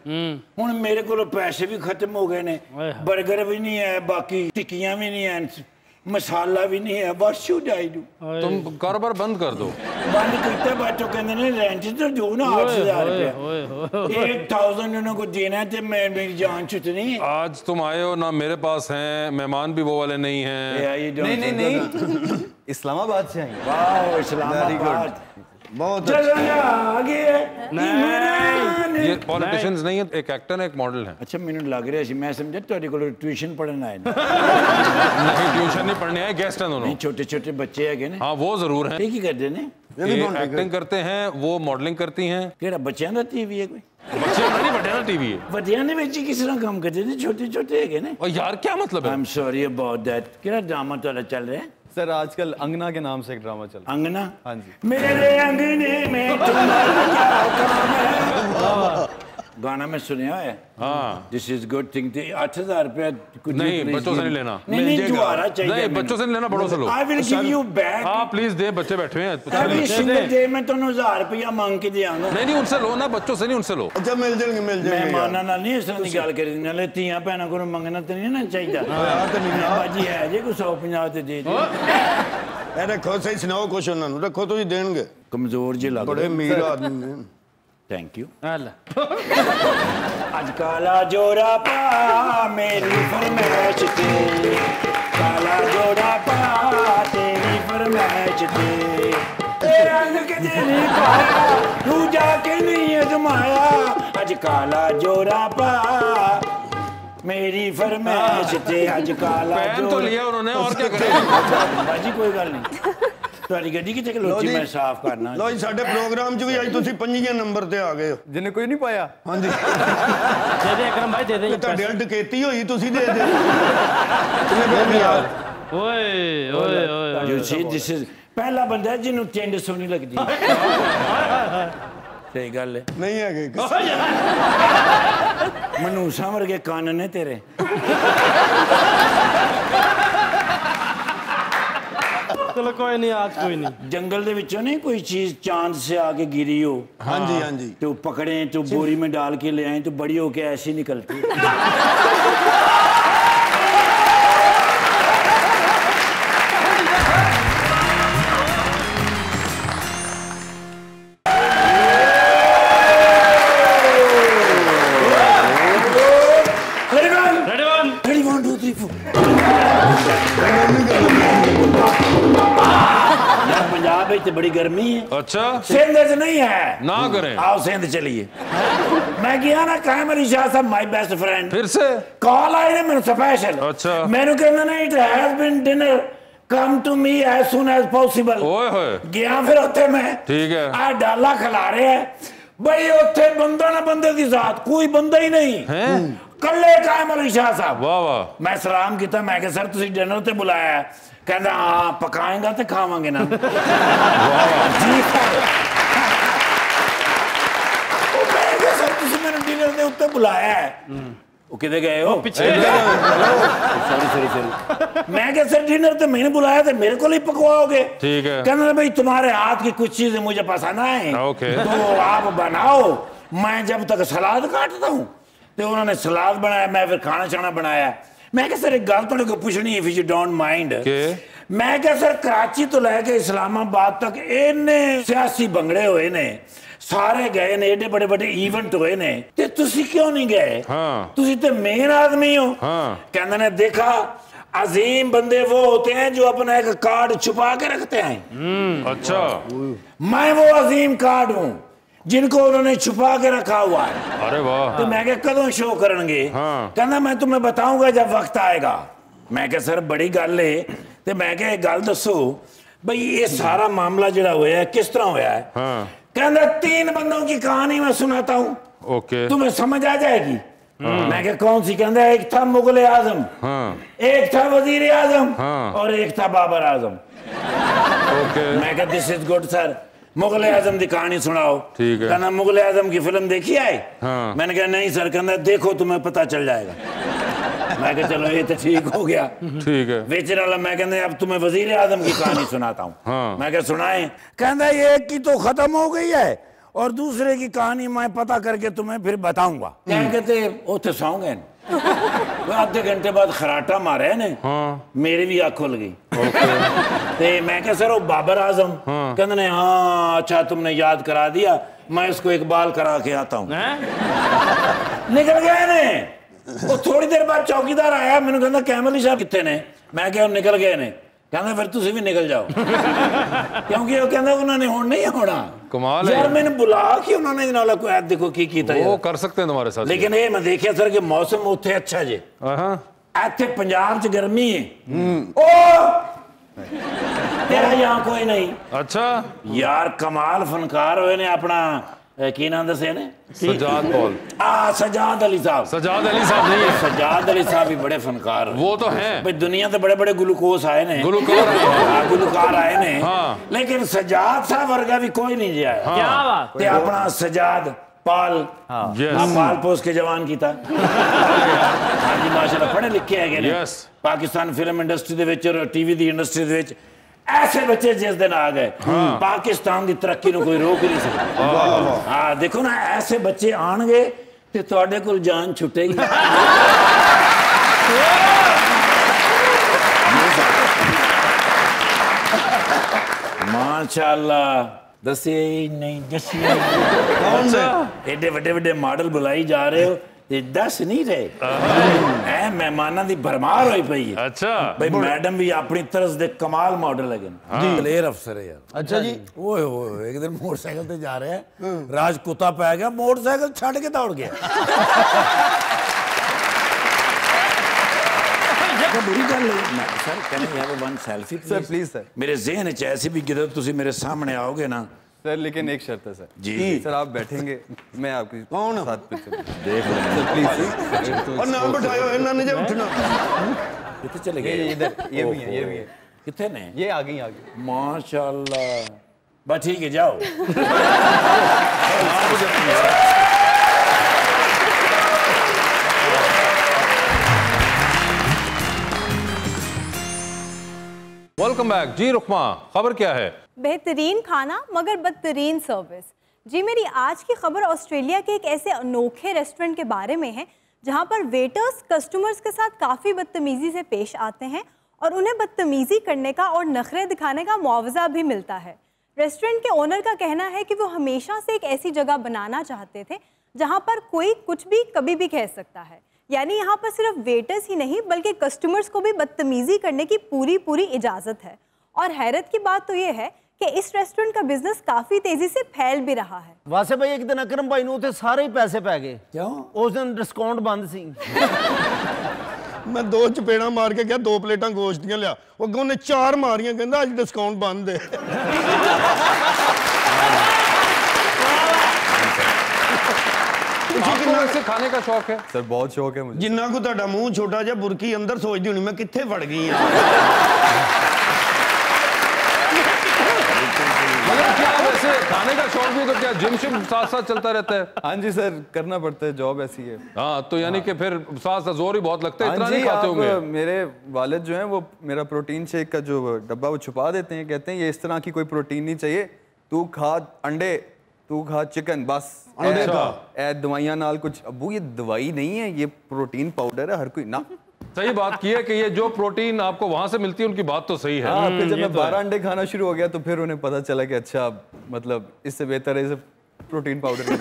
हुण मेरे को पैसे भी खत्म हो गए ने, बर्गर भी नहीं है, बाकी टिक्कियां भी नहीं है, मसाला भी नहीं है, बस शू डाई दू। तुम कारोबार बंद कर दो। बंद करते बच्चों कहते ने रेंट तो दो ना 8,000 रुपया, 8,000 उन्होंने को देना है, तो मैं मेरी जान छुटनी है। आज तुम आए हो ना, मेरे पास हैं मेहमान भी वो वाले नहीं हैं। नहीं इस्लामाबाद से आएंगे। वाह, इस्लामाबाद बहुत आगे ये पॉलिटिशियंस नहीं है, एक एक्टर है, एक मॉडल है। अच्छा, मैंने लग रहा है मैं समझा तेरे को ट्यूशन पढ़ना है। नहीं, ट्यूशन नहीं पढ़ने आए, गेस्ट हैं दोनों। छोटे छोटे बच्चे है। हाँ, वो जरूर हैं। की करते हैं, ये एक्टिंग करते हैं, वो मॉडलिंग करती हैं। केड़ा बच्चों का टीवी है? कोई बच्चे नहीं, बड़े ना टीवी है। बच्चों ने बच्चे किस तरह काम करते थे? छोटे छोटे है ना। और यार क्या मतलब है? I am sorry about that. केड़ा ड्रामा तो चल रहा है सर? आजकल अंगना के नाम से एक ड्रामा चल रहा है। अंगना? हाँ जी। मेरे अंगने में तुम्हारा क्या काम है? गाना में सुनिया है। हाँ, दिस इज गुड थिंग। 8,000 रुपया नहीं, बच्चों से नहीं लेना। नहीं, दोबारा चाहिए। नहीं, बच्चों से नहीं लेना, बड़ों से लो। I will give you back. हाँ प्लीज दे, बच्चे बैठे हैं। एवरी सिंगल डे मैं तो 1000 रुपया मांग के दियांगा। नहीं, उनसे लो ना, बच्चों से नहीं, उनसे लो। अच्छा मिल जाएंगे मैं माना ना नहीं, इस तरह की गल करी। नाले धीआं भैणां कोलों मंगना तो नहीं ना चाहिए। बाजी है जे कोई 150 ते दे दे। रखो, सही सुनाओ कुछ उन्होंने, रखो तो देंगे। कमजोर जे लग बड़े अमीर आदमी। Thank you. आज काला जोड़ा पा मेरी फरमाइश ते, काला जोड़ा पा तेरी फरमाइश ते, रंग के नहीं पाया तू जाके नहीं अजमाया। आज काला जोड़ा पा मेरी फरमाइश ते, आज काला पैन तो लिया उन्होंने, और क्या करें। बाजी कोई गल नहीं, ਤੁਹਾਡੀ ਗੱਡੀ ਕਿੱਥੇ ਖਲੋਤੀ, ਮੈਂ ਸਾਫ਼ ਕਰਨਾ। ਲੋ ਜੀ, ਸਾਡੇ ਪ੍ਰੋਗਰਾਮ 'ਚ ਵੀ ਅੱਜ ਤੁਸੀਂ 5ਵੇਂ ਨੰਬਰ ਤੇ ਆ ਗਏ ਹੋ। ਜਿਹਨੇ ਕੋਈ ਨਹੀਂ ਪਾਇਆ। ਹਾਂਜੀ, दे दे अकरम भाई, दे दे। ਤੁਹਾਡੇ ਨਾਲ ਡਕੈਤੀ ਹੋਈ, ਤੁਸੀਂ ਦੇ ਦਿਓ। ओए ओए ओए You see, this is पहला बंदा है जिन्हों टेंड सोनी लगती है। सही गल है। नहीं है मनूसा वर्गे कान ने तेरे। चलो कोई नहीं, आज कोई नहीं। जंगल दे विचों नहीं कोई चीज चांद से आके गिरी हो। हाँ जी, हाँ जी। तो पकड़े, तो बोरी में डाल के ले आए, तो बड़ी होके ऐसी निकलती। बड़ी गर्मी है। अच्छा, सिंध नहीं है ना करें। आओ सिंध चलिए। मैं गया ना कायम अली शाह साहब, माय बेस्ट फ्रेंड। फिर से कॉल आई ने मेरे स्पेशल। अच्छा, मैंने कहना ना, it has been dinner, come to me as soon as possible. ओए होए, गया फिर उत्थे मैं, ठीक है, आ डाला खिला रहे हैं भाई, उत्थे बंदा ना बंदे की जात, कोई बंदा ही नहीं है, कल्ले कायम अली शाह साहब। वाह वाह। मैं सलाम किया, मैं कहा सर तुसी डिनर ते बुलाया है? कहता हाँ, पकाएगा तो खावांगे ना। सर तुसी मैंने डिनर दे उत्ते बुलाया है? वो किधर गए हो? पीछे। सॉरी। मैं क्या सर डिनर तो मैंने बुलाया था, मेरे को ही पकवाओगे? ठीक है। कहना भाई तुम्हारे हाथ की कुछ चीजें मुझे पसंद आए, तो आप बनाओ, मैं जब तक सलाद काटता हूँ। तो उन्होंने सलाद बनाया, मैं फिर खाना शाना बनाया। मैं क्या सर एक गल थोड़े को पूछनी, इफ यू डोंट माइंड। मैं क्या सर कराची तो लैके इस्लामाबाद तक इन्ने सियासी भंगड़े हुए ने, सारे गए ने, एडे बड़े बड़े इवेंट हुए ने, ते तुसी क्यों नहीं गए? तुसी तो मेन आदमी हो। कहने ने देखा, अजीम बंदे वो होते हैं जो अपना एक कार्ड छुपा के रखते हैं। अच्छा, मैं वो अजीम कार्ड हूँ जिनको उन्होंने छुपा के रखा हुआ है। अरे वाह। तो मैं क्या कदों शो करेंगे? कहना मैं तुम्हें बताऊंगा जब वक्त आएगा। मैं क्या सर बड़ी गल है, तो मैं क्या एक गल दसो भाई, ये सारा मामला जड़ा हुआ है किस तरह हुआ है? कहना 3 बंदों की कहानी मैं सुनाता हूँ, ओके, तुम्हें समझ आ जाएगी। मैं क्या कौन सी? कहना एक था मुगल आजम, एक था वजीर आजम, और एक था बाबर आजम। मैं क्या this is good sir, Mughal Azam की कहानी सुनाओ। ठीक है। कहना मुगल आजम की फिल्म देखी है? मैंने कहा नहीं सर। कहना देखो तुम्हें पता चल जाएगा। मैं कहा चलो ये तो ठीक हो गया। ठीक है। बेचने वाला मैं कहना अब तुम्हें वजीर आजम की कहानी सुनाता हूँ। मैं क्या सुनाए? कहना एक की तो खत्म हो गई है और दूसरे की कहानी मैं पता करके तुम्हें फिर बताऊंगा। कहते उसे सौ गए, आधे घंटे बाद खराटा मारे ने, मेरी भी आंख खुल गई। ते मैं क्या सर वो बाबर आजम? कहते ने हाँ अच्छा तुमने याद करा दिया, मैं इसको इकबाल करा के आता हूँ। निकल गए ने। वो थोड़ी देर बाद चौकीदार आया, मैंने कहना कैमल साहब कितने ने? मैं क्या निकल गए ने। कहना फिर तुम भी निकल जाओ। क्योंकि वो कहना उन्होंने होना नहीं होना। कमाल है यार, मैंने बुला के उन्होंने देखो की कीता वो कर सकते हैं तुम्हारे साथ। लेकिन ये मैं देखिया सर कि मौसम उत्थे अच्छा जे, इत्थे पंजाब च गर्मी है, ओ तेरा यहाँ कोई नहीं। अच्छा यार कमाल फनकार हुए ने। अपना की नाम दसे ने? सजाद पॉल। सजाद अली साहब। सजाद अली साहब नहीं है, सजाद अली साहब भी बड़े फनकार वो तो हैं भाई। दुनिया तो बड़े बड़े गुलूकोस आए ने, गुलूकार आए ने, लेकिन सजाद साहब वर्गा भी कोई नहीं जाए। क्या बात? अपना सजाद पाल Yes. पाल पोस्ट के जवान की था हाँ जी माशाल्लाह पढ़े लिखे है Yes. पाकिस्तान फिल्म इंडस्ट्री दे विच और टीवी दी इंडस्ट्री दे विच ऐसे बच्चे जिस दिन आ गए पाकिस्तान की तरक्की को कोई रोक ही नहीं सकता हाँ देखो ना ऐसे बच्चे आएंगे ते तुहाडे कोल जान छुटेगी माशाल्लाह दसे नहीं दसिए एडे वड्डे वड्डे मॉडल बुलाई जा रहे हो ते दस नहीं रहे ऐ मेहमानां दी भरमार होई पई है अच्छा भाई मैडम भी अपनी तरफ दे कमाल मॉडल है दलेर अफसर है यार। अच्छा जी। ओए ओए एक दिन मोटरसाइकिल पे जा रहे हैं राज कुत्ता पै गया मोटरसाइकिल छड़ के दौड़ गया। बुरी गल है sir can I have one selfie sir please sir मेरे ज़हन च ऐसी भी जब तुसी मेरे सामने आओगे ना सर लेकिन एक शर्त है सर जी सर आप बैठेंगे मैं आपके कौन साथ पे देख लो सर प्लीज और नाम बिठाओ इन्होंने नहीं जब उठना कितने चले गए इधर ये भी है ये भी है कितने ने ये आ गई माशाल्लाह बस ठीक है जाओ वेलकम बैक जी। रुकमा खबर क्या है? बेहतरीन खाना मगर बदतरीन सर्विस। जी मेरी आज की खबर ऑस्ट्रेलिया के एक ऐसे अनोखे रेस्टोरेंट के बारे में है जहां पर वेटर्स कस्टमर्स के साथ काफ़ी बदतमीज़ी से पेश आते हैं और उन्हें बदतमीज़ी करने का और नखरे दिखाने का मुआवजा भी मिलता है। रेस्टोरेंट के ओनर का कहना है कि वो हमेशा से एक ऐसी जगह बनाना चाहते थे जहाँ पर कोई कुछ भी कभी भी कह सकता है, यानी यहाँ पर सिर्फ वेटर्स ही नहीं बल्कि कस्टमर्स को भी बदतमीजी करने की पूरी इजाज़त है। और हैरत की बात तो ये है कि इस रेस्टोरेंट का बिजनेस काफ़ी तेज़ी से फैल भी रहा है। वासे भाई एक दिन अकरम भाई नूं ते सारे ही पैसे पै गए। क्यों? उस दिन डिस्काउंट बंद सी। मैं दो चपेड़ा मार के गया 2 प्लेटां गोश्त दियां लिया वो अगों ने 4 मारियां कहंदा अज डिस्काउंट बंद है। आपको वैसे खाने का शौक है? सर बहुत शौक है मुझे। जिन्ना को तुहाडा मुंह छोटा जिहा बुरकी अंदर सोचदी होनी मैं कित्थे वड़ गई हां। मतलब क्या वैसे खाने का शौक भी तो क्या जिम शिम साथ साथ चलता रहता है? हाँ जी सर करना पड़ता है जॉब ऐसी है। हाँ तो यानी कि फिर साथ साथ जोर ही बहुत लगता है, इतना नहीं खाते होंगे। मेरे वालिद जो हैं वो मेरा प्रोटीन शेक का जो डब्बा वो छुपा देते हैं, कहते हैं ये इस तरह की कोई प्रोटीन नहीं चाहिए, तू खा अंडे, तू खा चिकन, बस अंडे का दवाइयां नाल कुछ। अबू ये दवाई नहीं है, ये प्रोटीन पाउडर है, हर कोई ना। सही बात की है कि ये जो प्रोटीन आपको वहां से मिलती है उनकी बात तो सही है। हाँ, फिर जब मैं 12 अंडे खाना शुरू हो गया तो फिर उन्हें पता चला कि अच्छा मतलब इससे बेहतर है इसे प्रोटीन पाउडर। अच्छा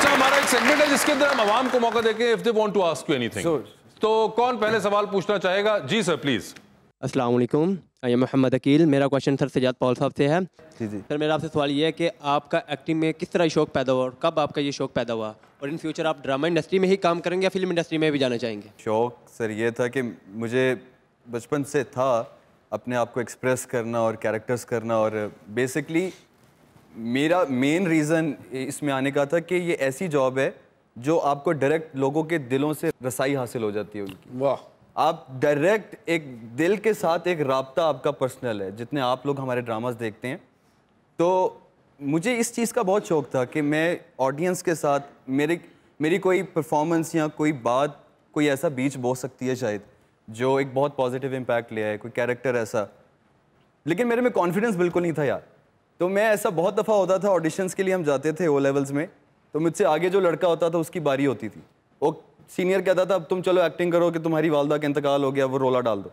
हमारा एक सेगमेंट है जिसके अंदर हम आवाम को मौका देके if they want to ask you anything. तो कौन पहले सवाल पूछना चाहेगा? जी सर प्लीज। अस्सलाम वालेकुम, आई एम मोहम्मद अकील। मेरा क्वेश्चन सर सजाद पॉल साहब से है। जी जी सर मेरा आपसे सवाल ये है कि आपका एक्टिंग में किस तरह शौक पैदा हुआ और कब आपका ये शौक पैदा हुआ, और इन फ्यूचर आप ड्रामा इंडस्ट्री में ही काम करेंगे या फिल्म इंडस्ट्री में भी जाना चाहेंगे? शौक सर ये था कि मुझे बचपन से था अपने आप को एक्सप्रेस करना और कैरेक्टर्स करना, और बेसिकली मेरा मेन रीज़न इसमें आने का था कि ये ऐसी जॉब है जो आपको डायरेक्ट लोगों के दिलों से रसाई हासिल हो जाती है उनकी। वाह। आप डायरेक्ट एक दिल के साथ एक राब्ता आपका पर्सनल है। जितने आप लोग हमारे ड्रामास देखते हैं तो मुझे इस चीज़ का बहुत शौक था कि मैं ऑडियंस के साथ मेरी कोई परफॉर्मेंस या कोई बात कोई ऐसा बीच बो सकती है शायद जो एक बहुत पॉजिटिव इम्पैक्ट ले आए, कोई कैरेक्टर ऐसा। लेकिन मेरे में कॉन्फिडेंस बिल्कुल नहीं था यार। तो मैं ऐसा बहुत दफ़ा होता था, ऑडिशंस के लिए हम जाते थे ओ लेवल्स में, तो मुझसे आगे जो लड़का होता था उसकी बारी होती थी, वो सीनियर कहता था अब तुम चलो एक्टिंग करो कि तुम्हारी वालदा का इंतकाल हो गया, वो रोला डाल दो।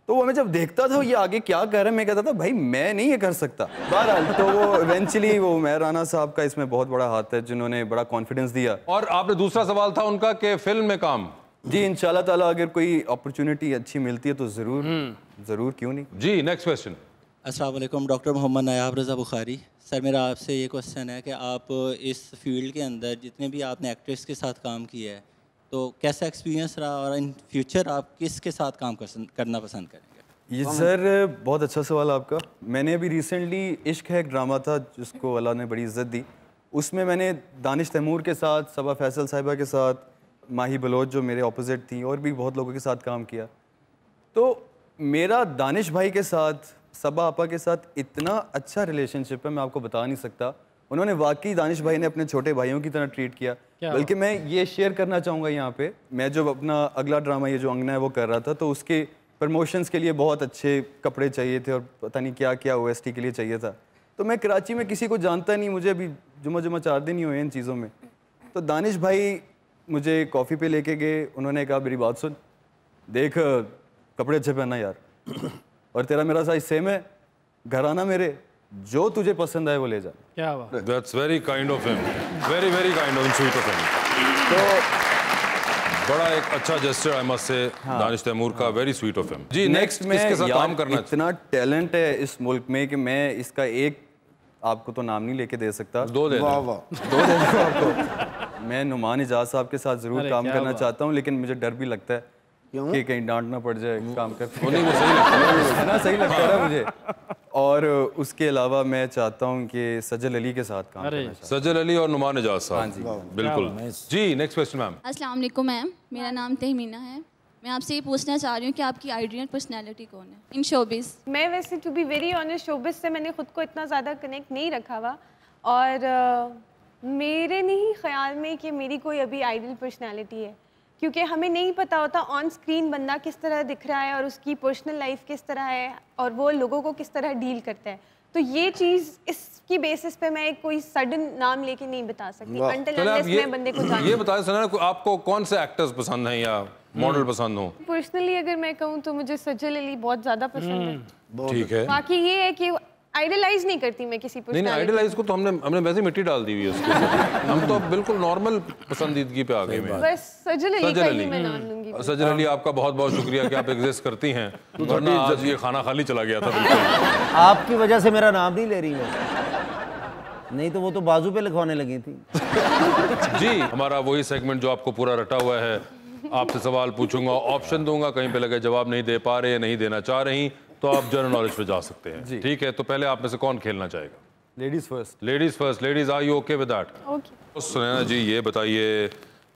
तो वो मैं जब देखता था ये आगे क्या कर रहे हैं, मैं कहता था भाई मैं नहीं ये कर सकता। बहरहाल तो वो इवेंचुअली वो मेहर राना साहब का इसमें बहुत बड़ा हाथ है जिन्होंने बड़ा कॉन्फिडेंस दिया। और आपने दूसरा सवाल था उनका कि फिल्म में काम? जी इंशाल्लाह ताला अगर कोई अपॉर्चुनिटी अच्छी मिलती है तो ज़रूर क्यों नहीं। जी नेक्स्ट क्वेश्चन। अस्सलाम वालेकुम, डॉक्टर मोहम्मद नायाब रज़ा बुखारी। सर मेरा आपसे ये क्वेश्चन है कि आप इस फील्ड के अंदर जितने भी आपने एक्ट्रेस के साथ काम किया है तो कैसा एक्सपीरियंस रहा, और इन फ्यूचर आप किसके साथ काम करना पसंद करेंगे? ये सर बहुत अच्छा सवाल आपका। मैंने अभी रिसेंटली इश्क है एक ड्रामा था जिसको अल्लाह ने बड़ी इज़्ज़त दी, उसमें मैंने दानिश तैमूर के साथ, सबा फैसल साहिबा के साथ, माही बलोच जो मेरे ऑपोजिट थी, और भी बहुत लोगों के साथ काम किया। तो मेरा दानिश भाई के साथ सबा आपा के साथ इतना अच्छा रिलेशनशिप है, मैं आपको बता नहीं सकता। उन्होंने वाकई दानिश भाई ने अपने छोटे भाइयों की तरह ट्रीट किया। बल्कि मैं ये शेयर करना चाहूँगा यहाँ पे, मैं जब अपना अगला ड्रामा ये जो अंगना है वो कर रहा था, तो उसके प्रमोशंस के लिए बहुत अच्छे कपड़े चाहिए थे और पता नहीं क्या क्या OST के लिए चाहिए था। तो मैं कराची में किसी को जानता नहीं, मुझे अभी जुमा 4 दिन ही हुए इन चीज़ों में। तो दानिश भाई मुझे कॉफ़ी पे लेके गए, उन्होंने कहा मेरी बात सुन, देख कपड़े अच्छे पहनना यार, और तेरा मेरा साइज सेम है, घर आना मेरे, जो तुझे पसंद आए वो ले जा। क्या बात, that's very kind of him, very very kind of sweet of him. तो बड़ा एक अच्छा gesture I must say Danish Taimur का, वेरी स्वीट ऑफ हिम। जी नेक्स्ट में किसके साथ काम करना? इतना टैलेंट है इस मुल्क में कि मैं इसका एक आपको तो नाम नहीं लेके दे सकता, 2 दे दो दे दूं आपको। मैं नुमान इजाज साहब के साथ जरूर काम करना चाहता हूँ, लेकिन मुझे डर भी लगता है कि कहीं डांट ना पड़ जाए काम करते। नहीं वो सही लगता है ना, सही लगता है ना मुझे। और उसके अलावा मैं चाहता हूँ कि सजल अली के साथ काम करना। सजल अली और नुमान इजाज साहब। हाँ जी बिल्कुल। जी नेक्स्ट क्वेश्चन मैम। अस्सलाम वालेकुम मैम, मेरा नाम तहमीना है। मैं आपसे ये पूछना चाह रही हूँ कि आपकी आइडियल पर्सनैलिटी कौन है इन शोबिस? मैं वैसे to be very honest showbiz से मैंने खुद को इतना ज़्यादा कनेक्ट नहीं रखा हुआ, और मेरे नहीं ख्याल में कि मेरी कोई अभी आइडियल पर्सनैलिटी है, क्योंकि हमें नहीं पता होता ऑन स्क्रीन बंदा किस तरह दिख रहा है और उसकी पर्सनल लाइफ किस तरह है और वो लोगों को किस तरह डील करता है। तो ये चीज़ इसकी बेसिस पे मैं कोई सडन नाम लेके नहीं बता सकती अंटिल अनलेस मैं बंदे को जानती। ये बताएं सना, आपको कौन से एक्टर्स पसंद हैं या मॉडल पसंद हो? पर्सनली अगर मैं कहूँ तो मुझे सजल अली बहुत ज़्यादा पसंद है। ठीक है। बाकी ये है कि आइडलाइज नहीं करती मैं किसी नहीं आइडलाइज को तो हमने वैसे मिट्टी डाल दी हुई है उसके। हम तो बिल्कुल नॉर्मल पसंदीदगी पे आ गए। बस सजल अली का ही मैं नाम लूंगी। सजल अली आपका बहुत बहुत शुक्रिया कि आप एग्जिस्ट करती हैं, वरना आज ये खाना खाली चला गया था बिल्कुल। आपकी वजह से मेरा नाम नहीं ले रही मैं, नहीं तो वो तो बाजू पे लिखवाने लगी थी। जी हमारा वही सेगमेंट जो आपको पूरा रटा हुआ है, आपसे सवाल पूछूंगा, ऑप्शन दूंगा, कहीं पे लगे जवाब नहीं दे पा रहे या नहीं देना चाह रही तो आप जनरल नॉलेज पे जा सकते हैं। ठीक है, तो पहले आप में से कौन खेलना चाहेगा? Ladies first. Ladies first. Ladies are you okay with that? Okay. Sunaina ji ये बताइए,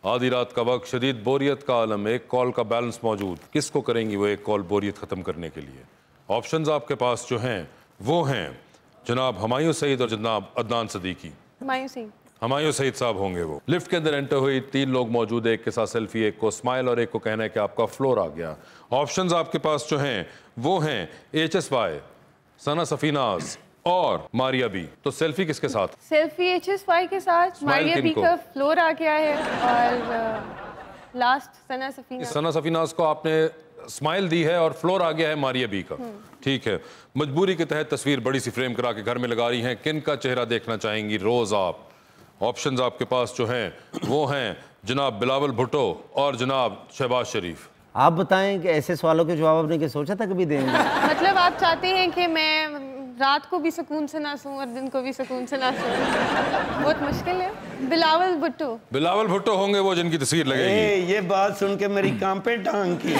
आधी रात का वक्त, शदीद बोरियत का आलम, एक कॉल का बैलेंस मौजूद, किसको करेंगी वो एक कॉल बोरियत खत्म करने के लिए? ऑप्शंस आपके पास जो हैं वो हैं जनाब हुमायूं सईद और जनाब अदनान सदीकी। हुमायूं सईद साहब होंगे वो। लिफ्ट के अंदर एंटर हुई, 3 लोग मौजूद है, एक के साथ सेल्फी, एक को स्माइल और एक को कहना है कि आपका फ्लोर आ गया। ऑप्शंस आपके पास जो हैं वो हैं HSY, सना सफीनाज और मारिया बी। तो सेल्फी किसके साथ? सेल्फी HSY के साथ, मारिया बी का फ्लोर आ गया है, और लास्ट सना सफीनाज। सना सफीनाज को आपने स्माइल दी है और फ्लोर आ गया है मारिया बी का। ठीक है, मजबूरी के तहत तस्वीर बड़ी सी फ्रेम करा के घर में लगा रही हैं, किन का चेहरा देखना चाहेंगी रोज आप? ऑप्शंस आपके पास जो हैं वो हैं जनाब बिलावल भुट्टो और जनाब शहबाज शरीफ। आप बताएं कि ऐसे सवालों के जवाब आपने क्या सोचा था कभी देंगे? मतलब आप चाहते हैं कि मैं रात को भी सुकून से ना सोऊं और दिन को भी सुकून से ना सोऊं? बहुत मुश्किल है। बिलावल भुट्टो। बिलावल भुट्टो होंगे वो जिनकी तस्वीर लगेगी। ये बात सुन के मेरी कान पे टांग की।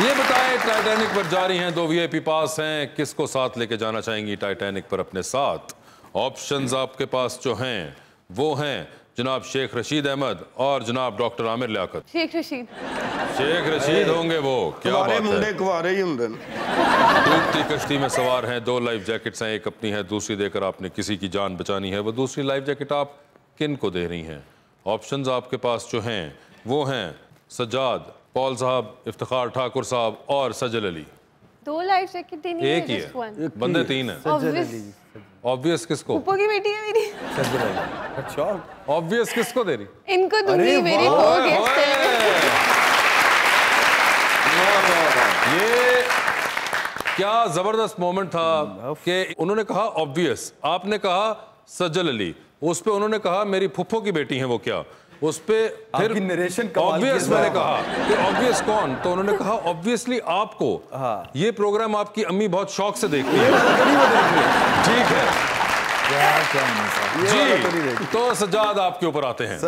ये बताएं, टाइटैनिक पर जा रही हैं, 2 VIP पास हैं, किसको साथ लेके जाना चाहेंगी टाइटैनिक पर अपने साथ? ऑप्शंस आपके पास जो हैं वो हैं जनाब शेख रशीद अहमद और जनाब डॉक्टर आमिर लियाकत। शेख रशीद। शेख रशीद होंगे वो। क्या बात है, कुवारे ही होंगे। डूबती कश्ती में सवार हैं, 2 लाइफ जैकेट्स हैं, एक अपनी है, दूसरी देकर आपने किसी की जान बचानी है। वो दूसरी लाइफ जैकेट आप किन को दे रही हैं? ऑप्शंस आपके पास जो हैं वो हैं सज्जाद, पॉल साहब, इफ्तिखार ठाकुर साहब और सजल अली। 2 लाइफ जैकेट देनी है? एक ही है, बंदे 3 हैं। ऑब्वियस किसको? पुप्पो की बेटी है मेरी। अच्छा, ऑब्वियस किसको दे रही? इनको दूंगी, मेरी वो गेस्ट है। ये क्या जबरदस्त मोमेंट था कि उन्होंने कहा ऑब्वियस, आपने कहा सजल अली, उस पे उन्होंने कहा मेरी फुफ्फो की बेटी है वो। क्या उस पे फिर नरेशन ऑब्वियस मैंने कहा कि ऑब्वियस कौन, तो उन्होंने कहा ऑब्वियसली आपको। ये प्रोग्राम आपकी अम्मी बहुत शौक से देखती है। ठीक है जी, तो सज्जाद आपके ऊपर आते हैं।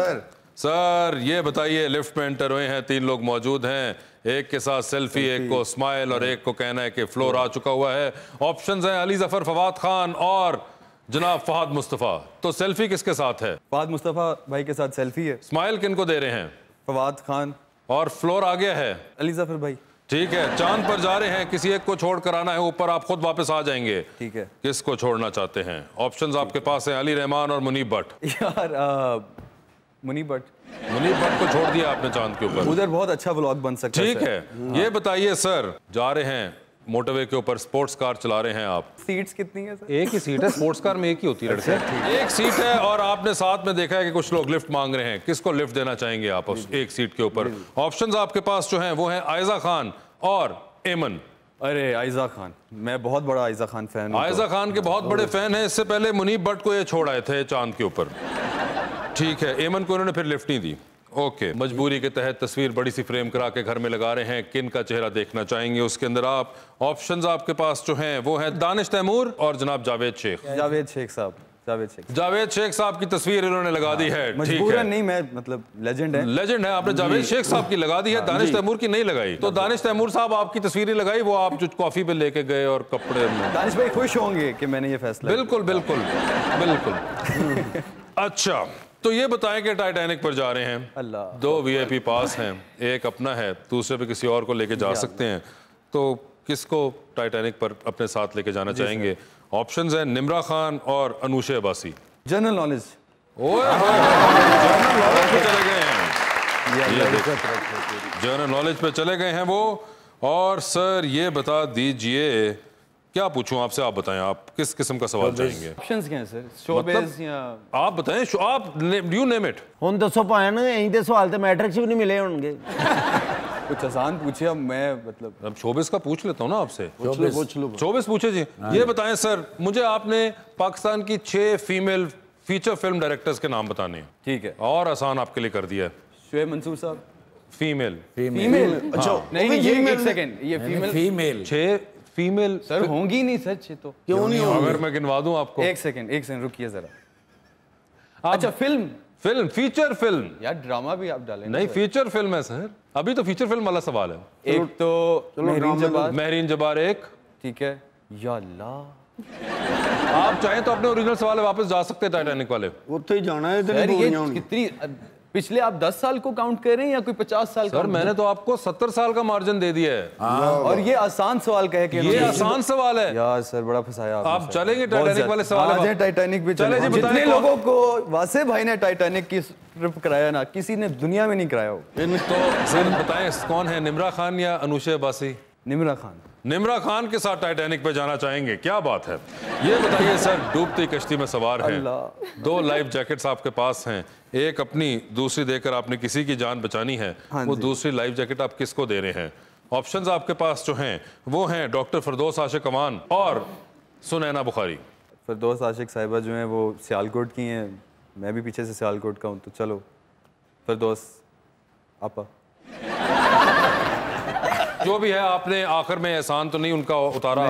सर ये बताइए, लिफ्ट में एंटर हुए हैं, 3 लोग मौजूद हैं, एक के साथ सेल्फी, एक को स्माइल और एक को कहना है कि फ्लोर आ चुका हुआ है। ऑप्शंस हैं अली जफर, फवाद खान और जनाब फहद मुस्तफ़ा। तो सेल्फी किसके साथ है? फहद मुस्तफ़ा भाई के साथ सेल्फी है। स्माइल किन को दे रहे हैं? फवाद खान और फ्लोर आ गया है अली ज़फ़र भाई। ठीक है, चांद पर जा रहे हैं, किसी एक को छोड़ कर आना है ऊपर, आप खुद वापस आ जाएंगे। ठीक है, किसको छोड़ना चाहते हैं? ऑप्शंस आपके पास हैं, अली रहमान और मुनीब भट्ट। यार मुनीब भट्ट को छोड़ दिया आपने चांद के ऊपर। उधर बहुत अच्छा व्लॉग बन सकता है। ठीक है, ये बताइए सर, जा रहे हैं मोटरवे के ऊपर, स्पोर्ट्स कार चला रहे हैं आप, सीट्स कितनी है सर? एक ही सीट है, स्पोर्ट्स कार में एक ही होती है लड़के। एक सीट है और आपने साथ में देखा है कि कुछ लोग लिफ्ट मांग रहे हैं, किसको लिफ्ट देना चाहेंगे आप उस एक सीट के ऊपर? ऑप्शंस आपके पास जो हैं वो हैं आयजा खान और एमन। अरे आयजा खान, मैं बहुत बड़ा आयजा खान फैन हूं। आयजा खान के बहुत बड़े फैन हैं। इससे पहले मुनीब भट्ट को ये छोड़ आए थे चांद के ऊपर। ठीक है, एमन को उन्होंने फिर लिफ्ट नहीं दी। ओके, मजबूरी के तहत तस्वीर बड़ी सी फ्रेम करा के घर में लगा रहे हैं, किन का चेहरा देखना चाहेंगे उसके अंदर आप? ऑप्शंस आपके पास जो हैं वो हैं दानिश तैमूर और जनाब जावेद शेख। जावेद शेख साहब, जावेद शेख साहब की तस्वीर इन्होंने लगा दी है। मजबूरन नहीं, मैं मतलब लेजेंड है, लेजेंड है। आपने जावेद शेख साहब की लगा दी है, दानिश तैमूर की नहीं लगाई। तो दानिश तैमूर साहब आपकी तस्वीर नहीं लगाई, वो आप जो कॉफी पे लेके गए और कपड़े में। दानिश भाई खुश होंगे कि मैंने ये फैसला। बिल्कुल बिल्कुल बिल्कुल। अच्छा, तो ये बताएं कि टाइटैनिक पर जा रहे हैं, अल्लाह, 2 VIP पास हैं, एक अपना है, दूसरे पे किसी और को लेके जा सकते हैं, तो किसको टाइटैनिक पर अपने साथ लेके जाना चाहेंगे? ऑप्शंस हैं निम्रा खान और Anoushey Abbasi. General knowledge, general knowledge पे चले गए हैं, जनरल नॉलेज पे चले गए हैं वो। और सर ये बता दीजिए, क्या पूछूं आपसे, आप बताएं, आप किस किस्म का सवाल चाहेंगे? ऑप्शंस क्या हैं सर? शोबिज़ या आप बताएं, आप यू नेम इट। हुन दसो पायन यहीं दे सवाल ते मैट्रिक्स भी नहीं मिले होंगे। कुछ आसान पूछिए, अब मैं मतलब अब शोबिज़ का पूछ लेता हूं ना आपसे। शोबिज़ पूछे जी। ये बताएं सर, मुझे आपने पाकिस्तान की 6 फीमेल फीचर फिल्म डायरेक्टर्स के नाम बताने हैं। ठीक है, और आसान आपके लिए कर दिया है। शुएब मंसूर साहब, फीमेल। अच्छा नहीं, ये एक सेकंड, ये फीमेल 6 फीमेल सर होंगी नहीं सच तो? क्यों नहीं होंगी? अगर मैं गिनवा दूं आपको। एक सेकंड रुकिए जरा। अच्छा, फिल्म फीचर फिल्म, यार ड्रामा भी आप डालें। नहीं, फीचर फिल्म है सर, अभी तो फीचर फिल्म वाला सवाल है। एक तो महरीन जबार एक। ठीक है, या अल्लाह, आप चाहें तो अपने ओरिजिनल सवाल वापस जा सकते हैं, टाइटैनिक वाले। उत्थे ही जाना है, इधर यार नहीं ये बोलना होनी। कितनी पिछले आप 10 साल को काउंट कर रहे हैं या कोई 50 साल? सर मैंने तो आपको 70 साल का मार्जिन दे दिया है। और ये आसान सवाल कहे कि ये आसान सवाल है यार सर, बड़ा फंसाया आप। चलेंगे टाइटैनिक वाले सवाल? टाइटैनिक भी चले। जितने लोगों को वासे भाई ने टाइटैनिक की ट्रिप कराया ना, किसी ने दुनिया में नहीं कराया हो। तो सर बताएं कौन है, निम्रा खान या अनूशे अब्बासी? निम्रा खान। निम्रा खान के साथ टाइटैनिक पे जाना चाहेंगे, क्या बात है। ये बताइए सर, डूबती कश्ती में सवार हैं, 2 लाइफ जैकेट्स आपके पास हैं, एक अपनी दूसरी देकर आपने किसी की जान बचानी है, वो दूसरी लाइफ जैकेट आप किसको दे रहे हैं? ऑप्शंस आपके पास जो हैं वो हैं डॉक्टर फिरदौस आशिक अमान और सुनैना बुखारी। फिरदौस आशिक साहिबा जो हैं वो सियालकोट की हैं, मैं भी पीछे से सियालकोट का हूँ, तो चलो फिरदौस आपा। जो भी है, आपने आखिर में एहसान तो नहीं उनका उतारा।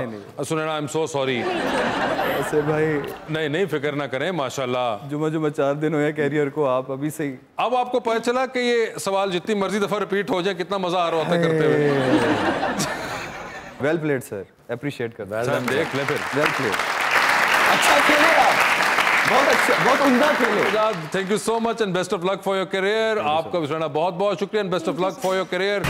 Sunaina, I am so sorry. ऐसे भाई नहीं फिक्र ना करें, माशाल्लाह। जुमा 4 दिन हुए कैरियर को, आप अभी से ही। अब आपको पता चला कि ये सवाल जितनी मर्जी दफा रिपीट हो जाए कितना मजा आ रहा होता है करते हुए। वेल प्लेड सर, अप्रिशिएट कर। देख ले फिर, वेल प्लेड, अच्छा खेले आप, बहुत अच्छा, बहुत उम्दा खेले। Thank you so much and best of luck for your career. आपका भी बहुत बहुत शुक्रिया and best of luck for your career.